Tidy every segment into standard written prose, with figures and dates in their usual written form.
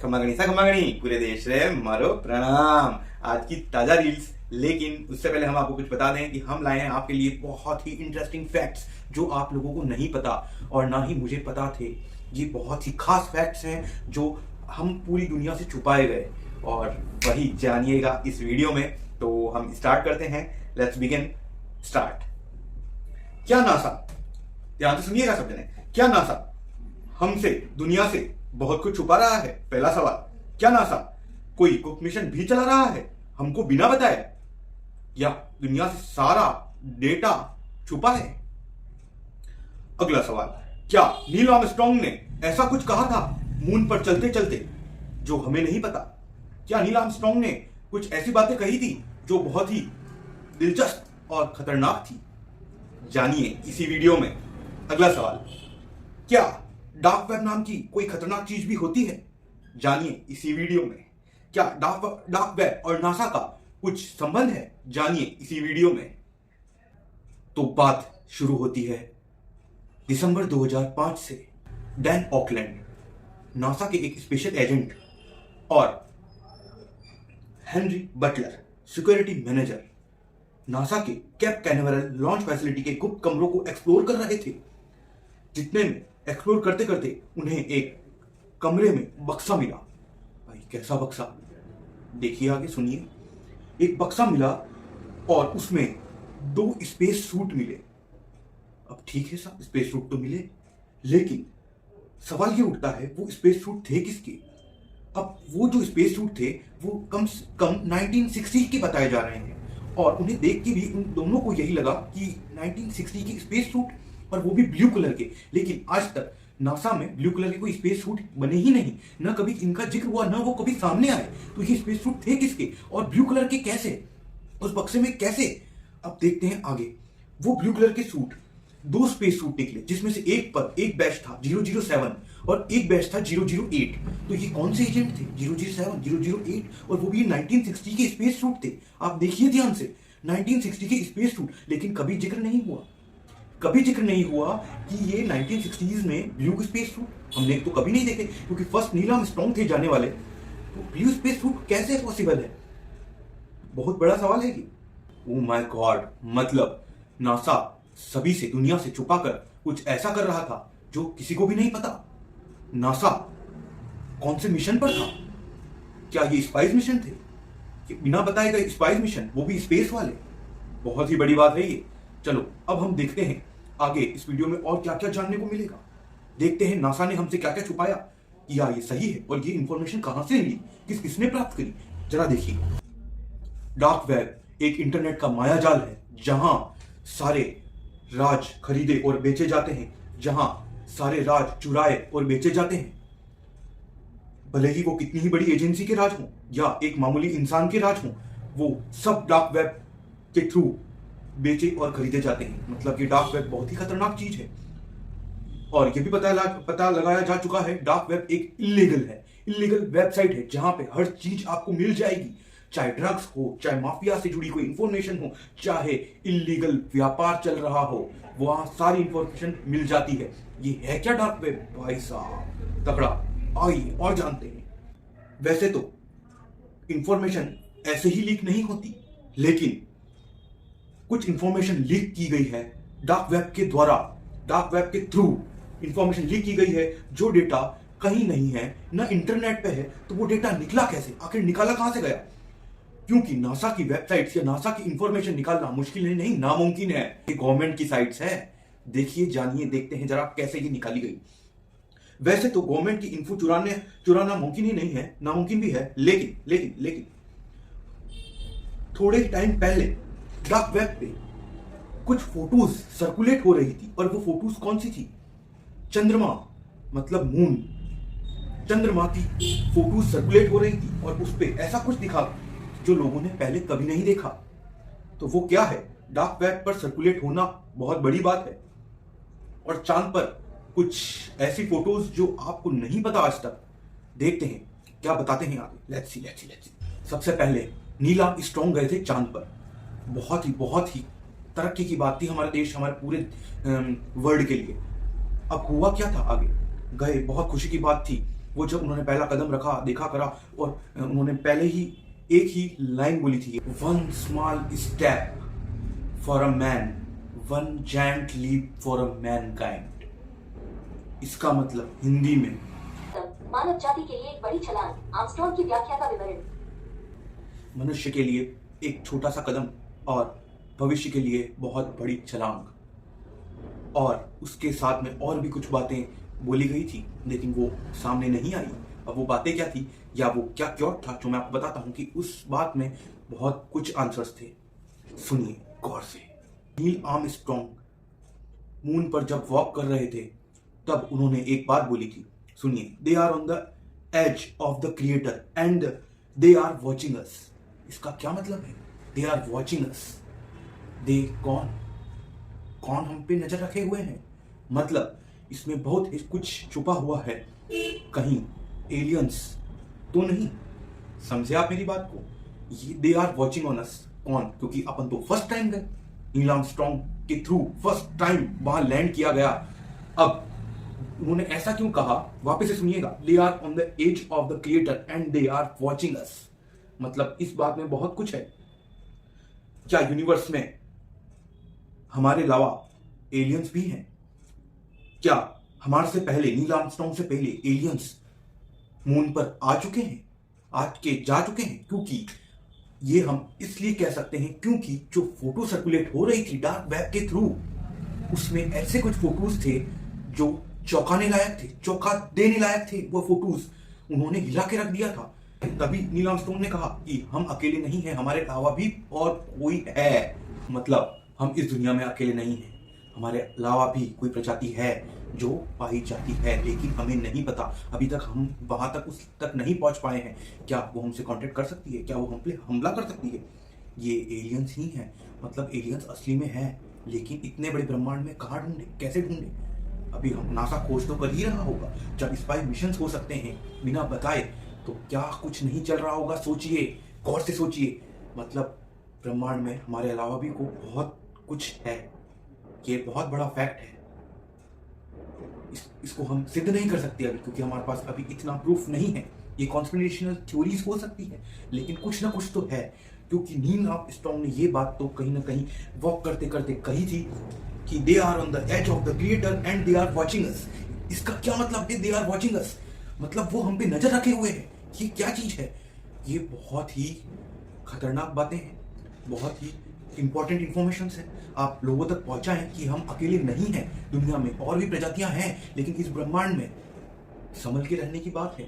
खमागणी पूरे देश रे मारो प्रणाम। आज की ताजा रील्स, लेकिन उससे पहले हम आपको कुछ बता दें कि हम लाए हैं आपके लिए बहुत ही इंटरेस्टिंग फैक्ट्स जो आप लोगों को नहीं पता और ना ही मुझे पता थे। ये बहुत ही खास फैक्ट्स हैं जो हम पूरी दुनिया से छुपाए गए और वही जानिएगा इस वीडियो में। तो हम स्टार्ट करते हैं। Let's begin. स्टार्ट। क्या नासा, ध्यान से सुनिएगा सब जने, क्या नासा हमसे, दुनिया से बहुत कुछ छुपा रहा है? पहला सवाल, क्या नासा कोई गुप्त मिशन भी चला रहा है हमको बिना बताए, या दुनिया से सारा डेटा छुपा है? अगला सवाल, क्या नील आर्मस्ट्रांग ने ऐसा कुछ कहा था मून पर चलते चलते जो हमें नहीं पता? क्या नील आर्मस्ट्रांग ने कुछ ऐसी बातें कही थी जो बहुत ही दिलचस्प और खतरनाक थी? जानिए इसी वीडियो में। अगला सवाल, क्या डार्क वेब नाम की कोई खतरनाक चीज भी होती है? जानिए इसी वीडियो में। क्या डार्क वेब और नासा का कुछ संबंध है? जानिए इसी वीडियो में। तो बात शुरू होती है दिसंबर 2005 से। डैन ऑकलैंड, नासा के एक स्पेशल एजेंट, और Henry Butler, security manager, NASA के कैप कैनावेरल लॉन्च फैसिलिटी के गुप्त कमरों को एक्सप्लोर कर रहे थे। जितने में एक्सप्लोर करते करते उन्हें एक कमरे में बक्सा मिला। भाई कैसा बक्सा, देखिए आगे सुनिए। एक बक्सा मिला और उसमें 2 स्पेस सूट मिले। अब ठीक है साहब, स्पेस सूट तो मिले, लेकिन सवाल ये उठता है वो स्पेस सूट थे किसके? अब वो जो स्पेस सूट थे वो कम से कम 1960 के बताए जा रहे हैं और उन्हें देख के भी उन दोनों को यही लगा कि 1960 के स्पेस सूट, और वो भी ब्लू कलर के। लेकिन आज तक नासा में ब्लू कलर के कोई स्पेस सूट बने ही नहीं, ना कभी इनका जिक्र हुआ, ना वो कभी सामने आए। तो ये स्पेस सूट थे किसके और ब्लू कलर के कैसे, उस बक्से में कैसे? अब देखते हैं आगे। वो ब्लू कलर के सूट, 2 स्पेस सूट निकले, जिसमें से एक पर एक बैच था 007 और एक बैच था 008। तो ये कौन से एजेंट थे? 007, 008, और वो भी 1960 के स्पेस सूट थे। आप देखिए ध्यान से, 1960 के स्पेस सूट, लेकिन कभी जिक्र नहीं हुआ, कभी जिक्र नहीं हुआ कि ये 1960s में ब्लू स्पेस सूट हमने तो कभी नहीं देखे, क्योंकि फर्स्ट नील आर्मस्ट्रांग थे जाने वाले। तो ब्लू स्पेस सूट कैसे पॉसिबल है? बहुत बड़ा सवाल है ये। ओ माय गॉड, मतलब नासा सभी से, दुनिया से छुपाकर कुछ ऐसा कर रहा था जो किसी को भी नहीं पता। नासा कौन से मिशन पर था? क्या ये स्पाइस मिशन थे? कि बिना बताए गए स्पाइस मिशन, वो भी स्पेस वाले? बहुत ही बड़ी बात है ये। चलो अब हम देखते हैं आगे इस वीडियो में और क्या क्या जानने को मिलेगा। देखते हैं नासा ने हमसे क्या क्या छुपाया, या ये सही है, और ये इंफॉर्मेशन कहां से मिली, किसने प्राप्त करी। जरा देखिए। डार्क वेब एक इंटरनेट का मायाजाल है जहां सारे राज खरीदे और बेचे जाते हैं, जहां सारे राज चुराए और बेचे जाते हैं। भले ही वो कितनी ही बड़ी एजेंसी के राज हों या एक मामूली इंसान के राज हों, वो सब डार्क वेब के थ्रू बेचे और खरीदे जाते हैं। मतलब कि डार्क वेब बहुत ही खतरनाक चीज है। और यह भी पता लगाया जा चुका है, डार्क वेब एक इलीगल वेबसाइट है जहां पे हर चीज आपको मिल जाएगी, चाहे ड्रग्स हो, चाहे माफिया से जुड़ी कोई इंफॉर्मेशन हो, चाहे इलीगल व्यापार चल रहा हो, वहां सारी इंफॉर्मेशन मिल जाती है। ये है क्या डार्क वेब? भाई साहब तगड़ा। आइए और जानते हैं। वैसे तो इंफॉर्मेशन ऐसे ही लीक नहीं होती, लेकिन कुछ इंफॉर्मेशन लीक की गई है डार्क वेब के द्वारा, डार्क वेब के थ्रू इंफॉर्मेशन लीक की गई है जो डेटा कहीं नहीं है, ना इंटरनेट पे है। तो वो डेटा निकला कैसे, आखिर निकाला कहां से गया? क्योंकि नासा की वेबसाइट से नासा की इंफॉर्मेशन निकालना मुश्किल नहीं, नामुमकिन है। ये गवर्नमेंट की साइट्स है। देखिए, जानिए, देखते हैं जरा कैसे ये निकाली गई। वैसे तो गवर्नमेंट की इन्फो चुराना मुमकिन ही नहीं है, नामुमकिन भी है, लेकिन थोड़े टाइम पहले डार्क वेब पे कुछ फोटोज सर्कुलेट हो रही थी, और वो फोटोज कौन सी थी? चंद्रमा, मतलब मून, चंद्रमा की फोटोज सर्कुलेट हो रही थी और उस पे ऐसा कुछ दिखा जो लोगों ने पहले कभी नहीं देखा। तो वो क्या है? डार्क वेब पर सर्कुलेट होना बहुत बड़ी बात है, और चांद पर कुछ ऐसी फोटोज जो आपको नहीं पता आज तक। देखते हैं क्या बताते हैं आगे। Let's see. सबसे पहले नील आर्मस्ट्रांग गए थे चांद पर। बहुत ही तरक्की की बात थी हमारे देश, हमारे पूरे वर्ल्ड के लिए। अब हुआ क्या था आगे? गए, बहुत खुशी की बात थी, वो जब उन्होंने पहला कदम रखा, देखा करा, और उन्होंने पहले ही एक ही लाइन बोली थी, one small step for a man, one giant leap for a mankind. इसका मतलब हिंदी में मानव जाति के लिए एक बड़ी छलांग, आर्मस्ट्रॉन्ग की व्याख्या का विवरण। मनुष्य के लिए एक छोटा सा कदम और भविष्य के लिए बहुत बड़ी छलांग। और उसके साथ में और भी कुछ बातें बोली गई थी, लेकिन वो सामने नहीं आई। अब वो बातें क्या थी या वो क्या क्योट था, जो मैं आपको बताता हूं कि उस बात में बहुत कुछ आंसर्स थे। सुनिए गौर से। नील आर्मस्ट्रॉन्ग मून पर जब वॉक कर रहे थे तब उन्होंने एक बात बोली थी, सुनिए, they are on the edge of the creator and they are watching us. इसका क्या मतलब है? दे आर वॉचिंग अस। दे कौन कौन हम पे नजर रखे हुए हैं? मतलब इसमें बहुत कुछ छुपा हुआ है। कहीं एलियंस तो नहीं? समझे आप मेरी बात को? ये they are watching on us कौन? क्योंकि अपन तो फर्स्ट टाइम गए, नील आर्मस्ट्रॉन्ग के थ्रू फर्स्ट टाइम वहां लैंड किया गया। अब उन्होंने ऐसा क्यों कहा, वापस से सुनिएगा। They are on the edge of the creator and they are watching us. मतलब इस बात में बहुत कुछ है। क्या यूनिवर्स में हमारे अलावा एलियंस भी हैं? क्या हमारे से पहले, नील आर्मस्ट्रॉन्ग से पहले एलियंस मून पर आ चुके हैं, जा चुके हैं? क्योंकि ये हम इसलिए कह सकते हैं क्योंकि जो फोटो सर्कुलेट हो रही थी डार्क वेब के थ्रू, उसमें ऐसे कुछ फोटोज थे जो चौंकाने लायक थे, चौंका देने लायक थे। वो फोटोज उन्होंने हिला के रख दिया था। तभी नील आर्मस्ट्रॉन्ग ने कहा कि हम अकेले नहीं हैं, हमारे अलावा भी और कोई है। मतलब हम इस दुनिया में अकेले नहीं हैं, हमारे अलावा भी कोई प्रजाति है जो पाई जाती है, लेकिन हमें नहीं पता। अभी तक हम वहां तक उस तक नहीं पहुंच पाए हैं। क्या वो हमसे कांटेक्ट कर सकती है? क्या वो हम पे हमला कर सकती है? ये एलियंस ही हैं। मतलब एलियंस असली में है, लेकिन इतने बड़े ब्रह्मांड में कहाँ ढूंढे, कैसे ढूंढे? अभी हम नासा खोज तो कर ही रहा होगा। जब स्पाई मिशन हो सकते हैं बिना बताए, तो क्या कुछ नहीं चल रहा होगा? सोचिए, गौर से सोचिए। मतलब ब्रह्मांड में हमारे अलावा भी को बहुत कुछ है। ये बहुत बड़ा फैक्ट है। इसको हम सिद्ध नहीं कर सकते अभी, क्योंकि हमारे पास अभी इतना प्रूफ नहीं है। ये कॉन्स्पिरेशनल थ्योरीज हो सकती है, लेकिन कुछ ना कुछ तो है। क्योंकि नील आर्मस्ट्रॉन्ग ने ये बात तो कहीं ना कहीं वॉक करते करते कही थी कि they are on the edge of the creator and they are watching us. इसका क्या मतलब है? दे आर वॉचिंग अस मतलब वो हम पे नजर रखे हुए हैं। ये क्या चीज है? ये बहुत ही खतरनाक बातें हैं, बहुत ही इंपॉर्टेंट इंफॉर्मेशन है। आप लोगों तक पहुंचाएं कि हम अकेले नहीं हैं, दुनिया में और भी प्रजातियां हैं, लेकिन इस ब्रह्मांड में संभल के रहने की बात है।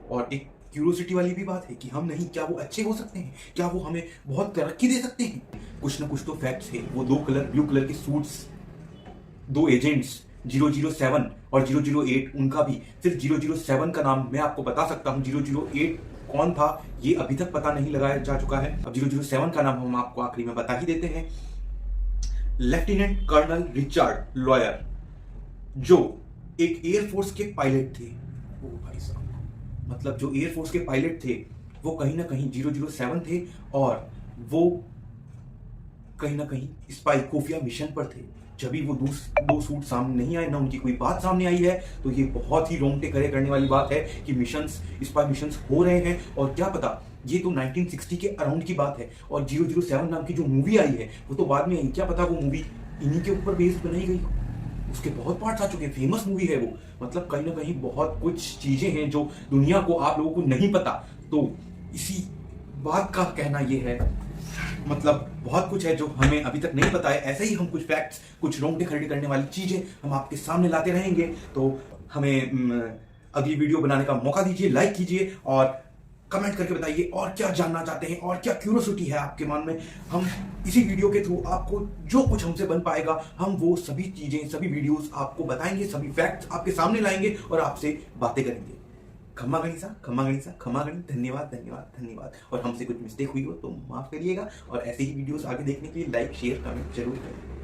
और एक क्यूरियोसिटी वाली भी बात है कि हम नहीं, क्या वो अच्छे हो सकते हैं? क्या वो हमें बहुत तरक्की दे सकते हैं? कुछ ना कुछ तो फैक्ट्स है। वो 2 कलर ब्लू कलर के सूट्स, 2 एजेंट्स 007 और 008, उनका भी सिर्फ 007 का नाम मैं आपको बता सकता हूं। 008 कौन था ये अभी तक पता नहीं लगाया जा चुका है। अब 007 का नाम हम आपको आखिरी में बता ही देते हैं। लेफ्टिनेंट कर्नल रिचर्ड लॉयर, जो एक एयरफोर्स के पायलट थे। ओ भाई साहब, मतलब जो एयरफोर्स के पायलट थे वो कहीं ना कहीं 007 थे, और वो कहीं ना कहीं स्पाई खुफिया मिशन पर थे। जब भी वो 2 सूट सामने नहीं आए, ना उनकी कोई बात सामने आई है, तो ये बहुत ही रोंगटे खड़े करने वाली बात है कि मिशंस, स्पाई मिशंस हो रहे हैं। और क्या पता, ये तो 1960 के अराउंड की बात है, और 007 नाम की जो मूवी आई है वो तो बाद में आई। क्या पता वो मूवी इन्हीं के ऊपर बेस्ड बनाई गई, उसके बहुत पार्ट्स आ चुके हैं, फेमस मूवी है वो। मतलब कहीं ना कहीं बहुत कुछ चीजें हैं जो दुनिया को, आप लोगों को नहीं पता। तो इसी बात का कहना ये है, मतलब बहुत कुछ है जो हमें अभी तक नहीं पता है। ऐसे ही हम कुछ फैक्ट्स, कुछ रोंगटे खड़े करने वाली चीजें हम आपके सामने लाते रहेंगे। तो हमें अगली वीडियो बनाने का मौका दीजिए, लाइक कीजिए और कमेंट करके बताइए और क्या जानना चाहते हैं और क्या क्यूरियोसिटी है आपके मन में। हम इसी वीडियो के थ्रू आपको जो कुछ हमसे बन पाएगा, हम वो सभी चीजें, सभी वीडियोस आपको बताएंगे, सभी फैक्ट्स आपके सामने लाएंगे और आपसे बातें करेंगे। खम्मा गणिसा, खम्मा गणिसा, खम्मा गणित। धन्यवाद, धन्यवाद, धन्यवाद। और हमसे कुछ मिस्टेक हुई हो तो माफ करिएगा। और ऐसे ही वीडियोस आगे देखने के लिए लाइक, शेयर, कमेंट जरूर करें।